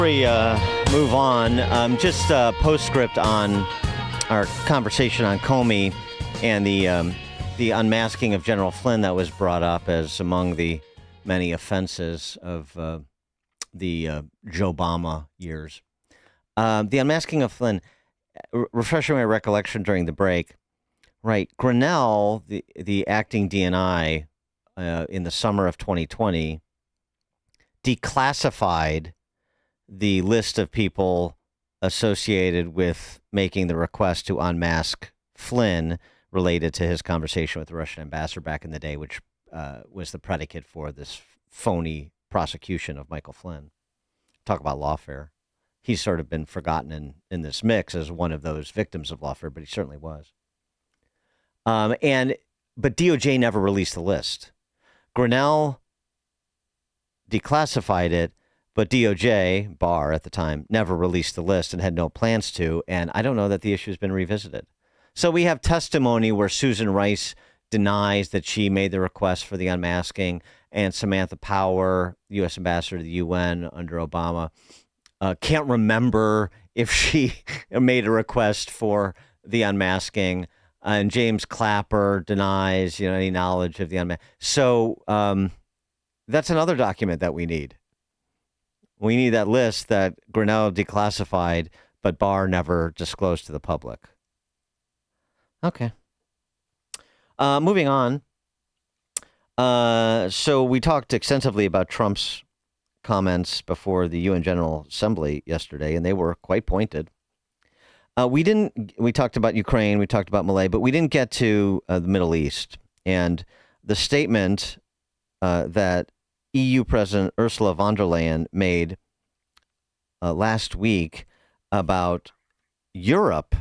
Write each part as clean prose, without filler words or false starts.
We move on. Just a postscript on our conversation on Comey and the unmasking of General Flynn that was brought up as among the many offenses of the Joe Obama years. The unmasking of Flynn, refreshing my recollection during the break, right? Grinnell, the acting DNI in the summer of 2020, declassified the list of people associated with making the request to unmask Flynn related to his conversation with the Russian ambassador back in the day, which was the predicate for this phony prosecution of Michael Flynn. Talk about lawfare. He's sort of been forgotten in this mix as one of those victims of lawfare, but he certainly was. But DOJ never released the list. Grinnell declassified it, but DOJ, Barr at the time, never released the list and had no plans to, and I don't know that the issue has been revisited. So we have testimony where Susan Rice denies that she made the request for the unmasking, and Samantha Power, U.S. ambassador to the UN under Obama, can't remember if she made a request for the unmasking, and James Clapper denies any knowledge of the unmasking. So that's another document that we need. We need that list that Grinnell declassified, but Barr never disclosed to the public. Okay. Moving on. So we talked extensively about Trump's comments before the UN General Assembly yesterday, and they were quite pointed. We talked about Ukraine, we talked about Malay, but we didn't get to the Middle East. And the statement that EU President Ursula von der Leyen made last week about Europe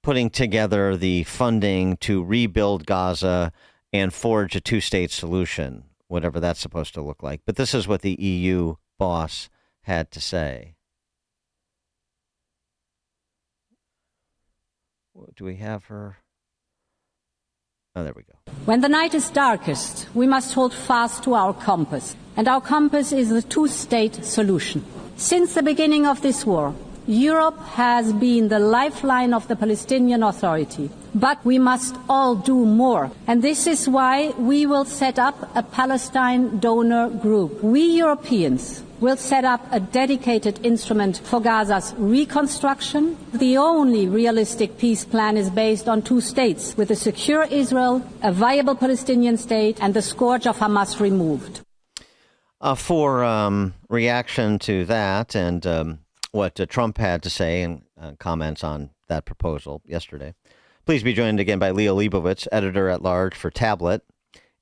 putting together the funding to rebuild Gaza and forge a two-state solution, whatever that's supposed to look like. But this is what the EU boss had to say. Do we have her? Oh, there we go. When the night is darkest, we must hold fast to our compass. And our compass is the two-state solution. Since the beginning of this war, Europe has been the lifeline of the Palestinian Authority. But we must all do more. And this is why we will set up a Palestine donor group. We Europeans will set up a dedicated instrument for Gaza's reconstruction. The only realistic peace plan is based on two states, with a secure Israel, a viable Palestinian state, and the scourge of Hamas removed. For reaction to that and what Trump had to say and comments on that proposal yesterday, please be joined again by Liel Leibovitz, editor-at-large for Tablet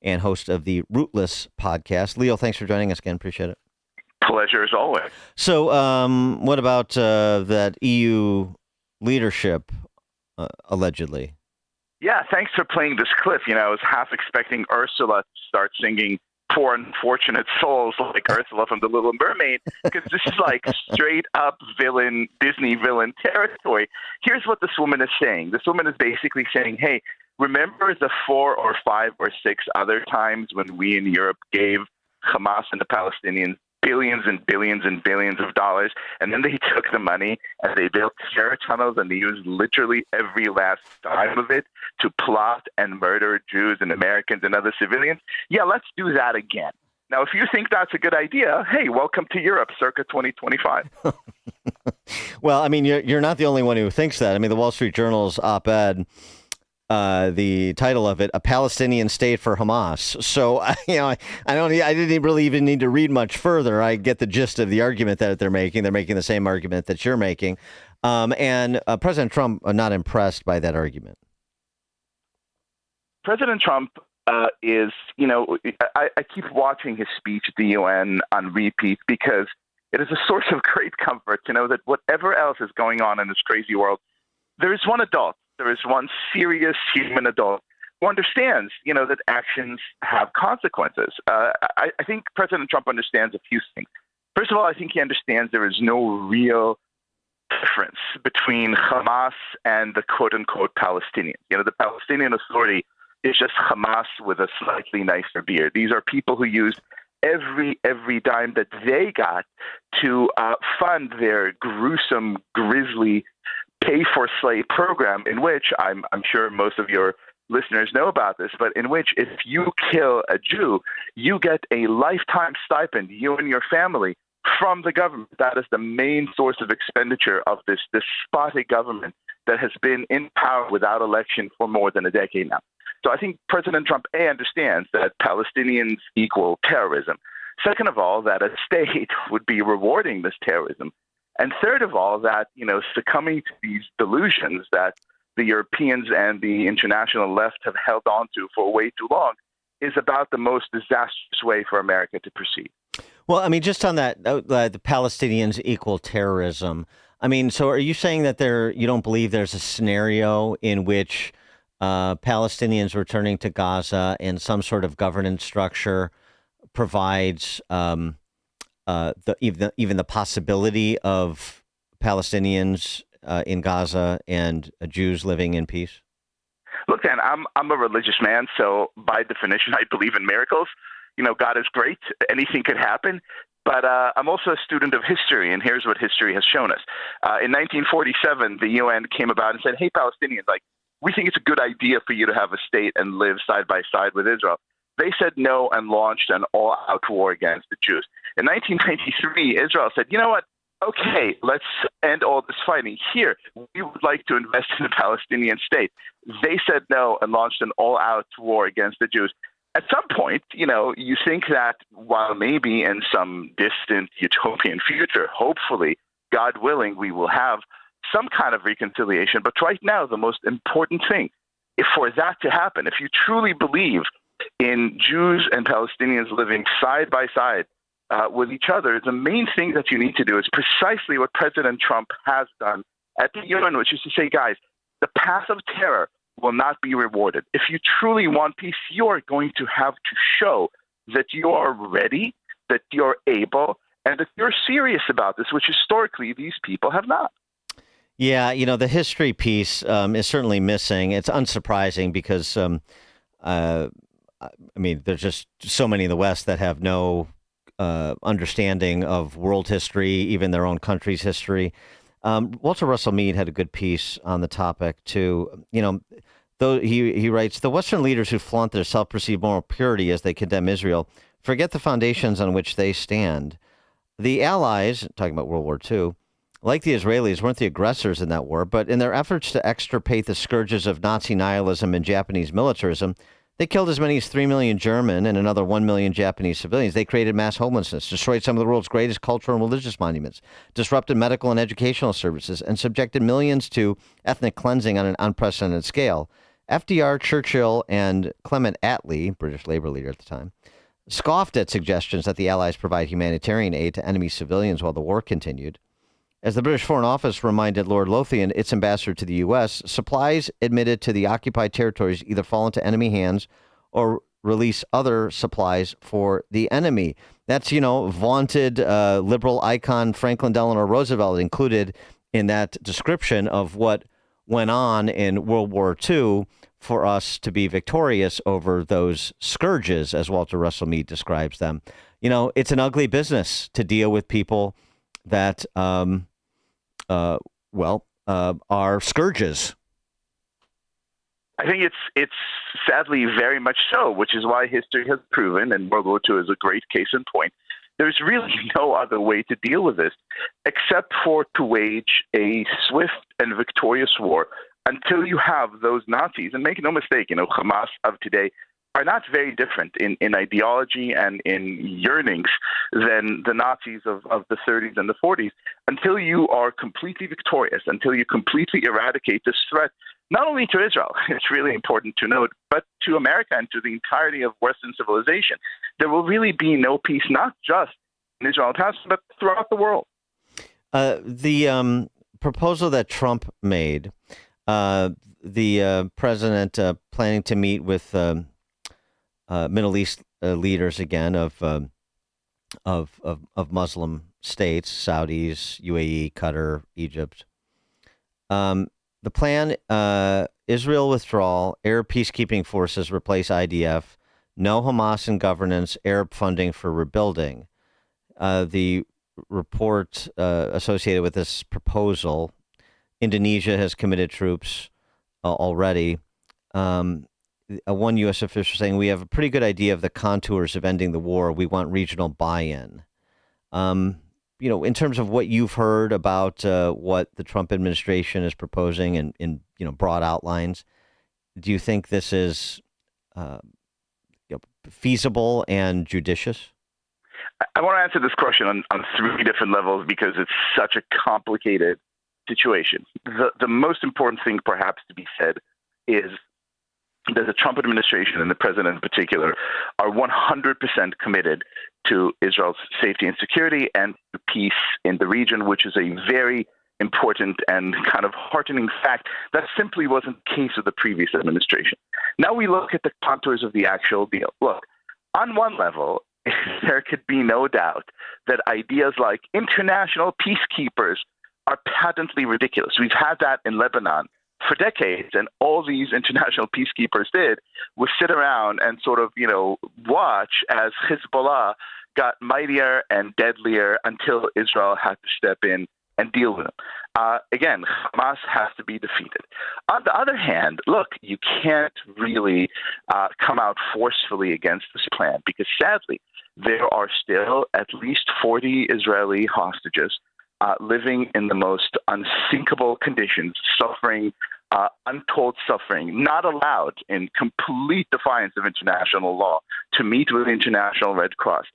and host of the Rootless podcast. Liel, thanks for joining us again. Appreciate it. Pleasure as always. So what about that EU leadership, allegedly? Yeah, thanks for playing this clip. I was half expecting Ursula to start singing Poor Unfortunate Souls like Ursula from The Little Mermaid, because this is like straight up Disney villain territory. Here's what this woman is saying. This woman is basically saying, hey, remember the 4 or 5 or 6 other times when we in Europe gave Hamas and the Palestinians billions and billions and billions of dollars, and then they took the money and they built terror tunnels and they used literally every last dime of it to plot and murder Jews and Americans and other civilians? Yeah, let's do that again. Now, if you think that's a good idea, hey, welcome to Europe, circa 2025. Well, I mean, you're not the only one who thinks that. I mean, the Wall Street Journal's op-ed, the title of it, "A Palestinian State for Hamas." So, I didn't really even need to read much further. I get the gist of the argument that they're making. They're making the same argument that you're making. And President Trump not impressed by that argument. President Trump is, I keep watching his speech at the UN on repeat because it is a source of great comfort to know that whatever else is going on in this crazy world, there is one adult. There is one serious human adult who understands, that actions have consequences. I think President Trump understands a few things. First of all, I think he understands there is no real difference between Hamas and the quote-unquote Palestinians. The Palestinian Authority is just Hamas with a slightly nicer beard. These are people who used every dime that they got to fund their gruesome, grisly pay-for-slay program, in which I'm sure most of your listeners know about this, but in which if you kill a Jew, you get a lifetime stipend, you and your family, from the government. That is the main source of expenditure of this despotic government that has been in power without election for more than a decade now. So I think President Trump, A, understands that Palestinians equal terrorism. Second of all, that a state would be rewarding this terrorism. And third of all, that, succumbing to these delusions that the Europeans and the international left have held on to for way too long is about the most disastrous way for America to proceed. Well, I mean, just on that, the Palestinians equal terrorism. I mean, so are you saying that you don't believe there's a scenario in which Palestinians returning to Gaza and some sort of governance structure provides even the possibility of Palestinians in Gaza and Jews living in peace? Look, Dan, I'm a religious man, so by definition, I believe in miracles. God is great. Anything could happen. But I'm also a student of history, and here's what history has shown us. In 1947, the UN came about and said, hey, Palestinians, we think it's a good idea for you to have a state and live side by side with Israel. They said no and launched an all-out war against the Jews. In 1993, Israel said, you know what? Okay, let's end all this fighting. Here, we would like to invest in a Palestinian state. They said no and launched an all-out war against the Jews. At some point, you think that while maybe in some distant utopian future, hopefully, God willing, we will have some kind of reconciliation. But right now, the most important thing, if for that to happen, if you truly believe in Jews and Palestinians living side by side with each other, the main thing that you need to do is precisely what President Trump has done at the UN, which is to say, guys, the path of terror will not be rewarded. If you truly want peace, you are going to have to show that you are ready, that you're able, and that you're serious about this, which historically these people have not. Yeah, the history piece is certainly missing. It's unsurprising because, there's just so many in the West that have no understanding of world history, even their own country's history. Walter Russell Mead had a good piece on the topic too. Though he writes, the Western leaders who flaunt their self-perceived moral purity as they condemn Israel forget the foundations on which they stand. The Allies, talking about World War II, like the Israelis, weren't the aggressors in that war, but in their efforts to extirpate the scourges of Nazi nihilism and Japanese militarism, they killed as many as 3 million German and another 1 million Japanese civilians. They created mass homelessness, destroyed some of the world's greatest cultural and religious monuments, disrupted medical and educational services, and subjected millions to ethnic cleansing on an unprecedented scale. FDR, Churchill, and Clement Attlee, British Labour leader at the time, scoffed at suggestions that the Allies provide humanitarian aid to enemy civilians while the war continued. As the British Foreign Office reminded Lord Lothian, its ambassador to the U.S., supplies admitted to the occupied territories either fall into enemy hands or release other supplies for the enemy. That's, vaunted liberal icon Franklin Delano Roosevelt included in that description of what went on in World War II for us to be victorious over those scourges, as Walter Russell Mead describes them. It's an ugly business to deal with people that are scourges. I think it's sadly very much so, which is why history has proven, and World War II is a great case in point, there's really no other way to deal with this except for to wage a swift and victorious war until you have those Nazis. And make no mistake, Hamas of today are not very different in ideology and in yearnings than the Nazis of the 30s and the 40s, until you are completely victorious, until you completely eradicate this threat, not only to Israel, it's really important to note, but to America and to the entirety of Western civilization. There will really be no peace, not just in Israel and Palestine, but throughout the world. The proposal that Trump made, the president planning to meet with Middle East leaders again of Muslim states, Saudis, UAE, Qatar, Egypt. The plan: Israel withdrawal, Arab peacekeeping forces replace IDF, no Hamas in governance, Arab funding for rebuilding. The report associated with this proposal, Indonesia has committed troops already. One U.S. official saying, we have a pretty good idea of the contours of ending the war. We want regional buy-in. In terms of what you've heard about what the Trump administration is proposing in broad outlines, do you think this is feasible and judicious? I want to answer this question on three different levels because it's such a complicated situation. The most important thing perhaps to be said is that the Trump administration and the president in particular are 100% committed to Israel's safety and security and to peace in the region, which is a very important and kind of heartening fact that simply wasn't the case of the previous administration. Now we look at the contours of the actual deal. Look, on one level, there could be no doubt that ideas like international peacekeepers are patently ridiculous. We've had that in Lebanon for decades, and all these international peacekeepers did was sit around and sort of, watch as Hezbollah got mightier and deadlier until Israel had to step in and deal with them. Again, Hamas has to be defeated. On the other hand, look, you can't really come out forcefully against this plan because sadly, there are still at least 40 Israeli hostages living in the most unthinkable conditions, suffering untold suffering, not allowed in complete defiance of international law to meet with the International Red Cross.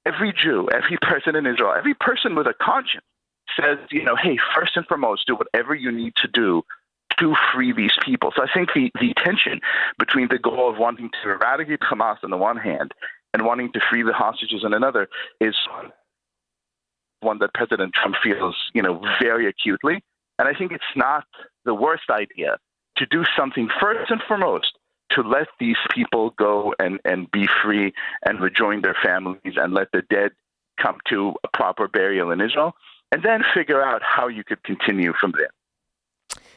Every Jew, every person in Israel, every person with a conscience says, hey, first and foremost, do whatever you need to do to free these people. So I think the tension between the goal of wanting to eradicate Hamas on the one hand and wanting to free the hostages on another is one that President Trump feels, very acutely. And I think it's not the worst idea to do something first and foremost to let these people go and be free and rejoin their families and let the dead come to a proper burial in Israel, and then figure out how you could continue from there.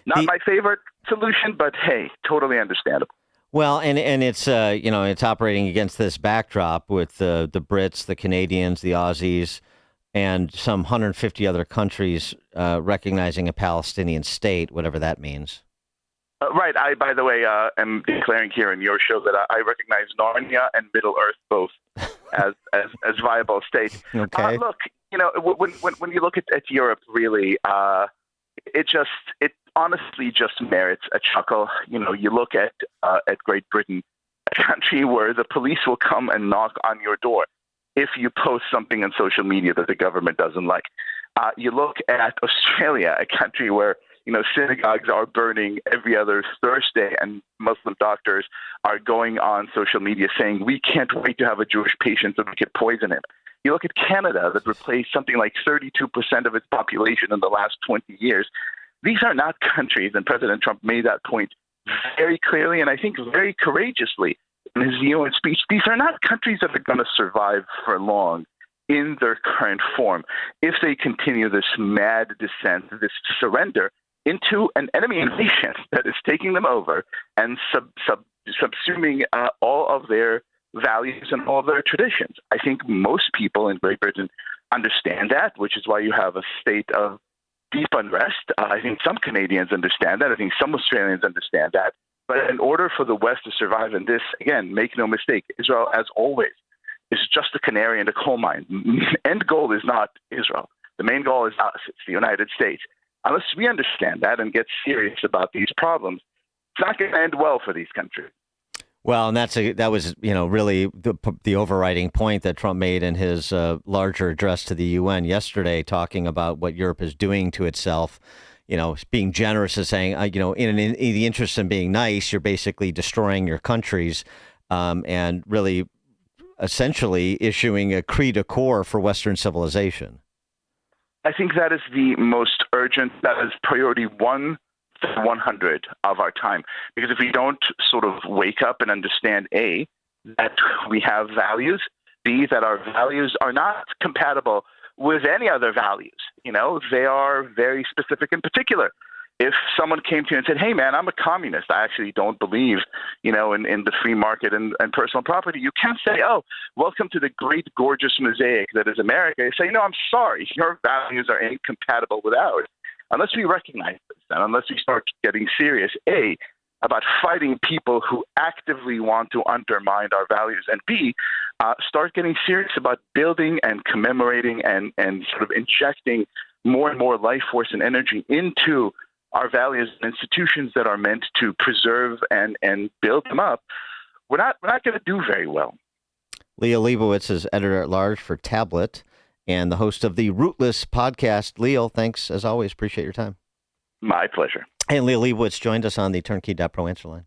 Not my favorite solution, but hey, totally understandable. Well, and it's it's operating against this backdrop with the Brits, the Canadians, the Aussies, and some 150 other countries recognizing a Palestinian state, whatever that means. Right. I, by the way, am declaring here in your show that I recognize Narnia and Middle Earth both as viable states. Okay. Look, when you look at Europe, really, it honestly just merits a chuckle. You look at Great Britain, a country where the police will come and knock on your door if you post something on social media that the government doesn't like. You look at Australia, a country where synagogues are burning every other Thursday, and Muslim doctors are going on social media saying, we can't wait to have a Jewish patient so we could poison him. You look at Canada, that replaced something like 32% of its population in the last 20 years. These are not countries, and President Trump made that point very clearly and I think very courageously in his UN speech. These are not countries that are going to survive for long in their current form if they continue this mad descent, this surrender into an enemy nation that is taking them over and subsuming all of their values and all of their traditions. I think most people in Great Britain understand that, which is why you have a state of deep unrest. I think some Canadians understand that. I think some Australians understand that. But in order for the West to survive in this, again, make no mistake, Israel, as always, is just a canary in the coal mine. End goal is not Israel. The main goal is us. It's the United States. Unless we understand that and get serious about these problems, it's not going to end well for these countries. Well, and that was really the overriding point that Trump made in his larger address to the UN yesterday, talking about what Europe is doing to itself. Being generous and saying, in the interest of being nice, you're basically destroying your countries, and really, essentially, issuing a cri de coeur for Western civilization. I think that is the most urgent. That is priority 1 to 100 of our time. Because if we don't sort of wake up and understand, A, that we have values, B, that our values are not compatible with any other values. They are very specific and particular. If someone came to you and said, hey, man, I'm a communist, I actually don't believe, in the free market and personal property, you can't say, oh, welcome to the great, gorgeous mosaic that is America. You say, no, I'm sorry. Your values are incompatible with ours. Unless we recognize this and unless we start getting serious, A, about fighting people who actively want to undermine our values, and B, start getting serious about building and commemorating and sort of injecting more and more life force and energy into our values and institutions that are meant to preserve and build them up, we're not going to do very well. Liel Leibovitz is editor-at-large for Tablet and the host of the Rootless podcast. Liel, thanks as always. Appreciate your time. My pleasure. And Liel Leibovitz joined us on the Turnkey.pro answer line.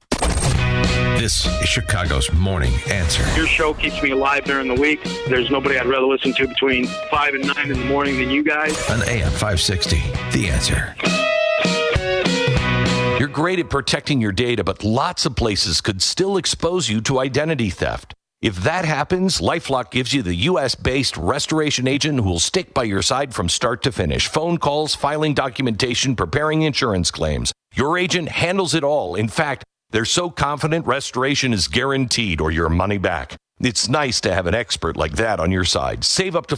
This is Chicago's Morning Answer. Your show keeps me alive during the week. There's nobody I'd rather listen to between 5 and 9 in the morning than you guys. On AM 560, The Answer. You're great at protecting your data, but lots of places could still expose you to identity theft. If that happens, LifeLock gives you the U.S.-based restoration agent who will stick by your side from start to finish. Phone calls, filing documentation, preparing insurance claims. Your agent handles it all. In fact, they're so confident restoration is guaranteed or your money back. It's nice to have an expert like that on your side. Save up to